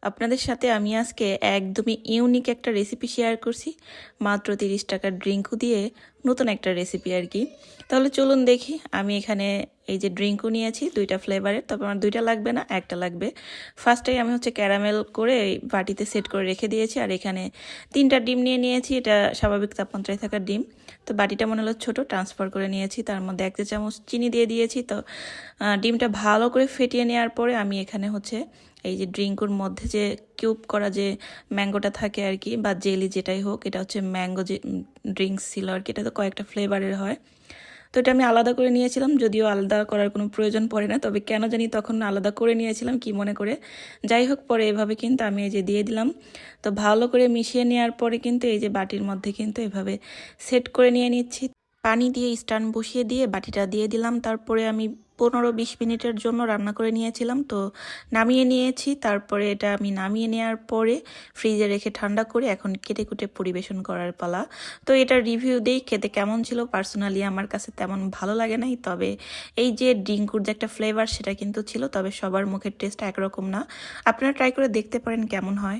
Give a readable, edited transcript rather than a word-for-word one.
আপনাদের সাথে আমি আজকে একদমই ইউনিক একটা রেসিপি শেয়ার করছি। মাত্র 30 টাকার ড্রিঙ্কও দিয়ে নতুন একটা রেসিপি আর কি। তাহলে চলুন দেখি। আমি এখানে এই যে ড্রিঙ্কও নিয়েছি দুইটা ফ্লেভারের, তবে আমার দুইটা লাগবে না, একটা লাগবে। ফার্স্টেই আমি ক্যারামেল করে এই বাটিতে সেট করে রেখে দিয়েছি। আর এখানে 3টা ডিম নিয়ে নিয়েছি, এটা স্বাভাবিক তাপমাত্রায় থাকা ডিম। তো বাটিটা মনে হলো ছোটো, ট্রান্সফার করে নিয়েছি। তার মধ্যে 1 চা চামচ চিনি দিয়ে দিয়েছি। তো ডিমটা ভালো করে ফেটিয়ে নেওয়ার পরে আমি এখানে এই যে ড্রিঙ্কুর মধ্যে যে কিউব করা যে ম্যাঙ্গোটা থাকে আর কি, বা জেলি যেটাই হোক, এটা ম্যাঙ্গো যে ড্রিঙ্কস ছিল আর কি। এটা তো কয়েকটা ফ্লেভারের হয়। তো এটা আমি আলাদা করে নিয়েছিলাম, যদিও আলাদা করার কোনো প্রয়োজন পড়ে না, তবে কেন জানি তখন আলাদা করে নিয়েছিলাম কি মনে করে। যাই হোক, পরে এভাবে কিন্তু আমি এই যে দিয়ে দিলাম। তো ভালো করে মিশিয়ে নেওয়ার পরে কিন্তু এই যে বাটির মধ্যে কিন্তু এভাবে সেট করে নিয়ে নিচ্ছি। পানি দিয়ে স্ট্যান্ড বসিয়ে দিয়ে বাটিটা দিয়ে দিলাম। তারপরে আমি 15-20 মিনিটের জন্য রান্না করে নিয়েছিলাম। তো নামিয়ে নিয়েছি। তারপরে এটা আমি নামিয়ে নেওয়ার পরে ফ্রিজে রেখে ঠান্ডা করে এখন কেটে কুটে পরিবেশন করার পালা। তো এটার রিভিউ দেই খেতে কেমন ছিল। পার্সোনালি আমার কাছে তেমন ভালো লাগে নাই, তবে এই যে ড্রিঙ্কুর যে একটা ফ্লেভার সেটা কিন্তু ছিল। তবে সবার মুখের টেস্ট একরকম না, আপনারা ট্রাই করে দেখতে পারেন কেমন হয়।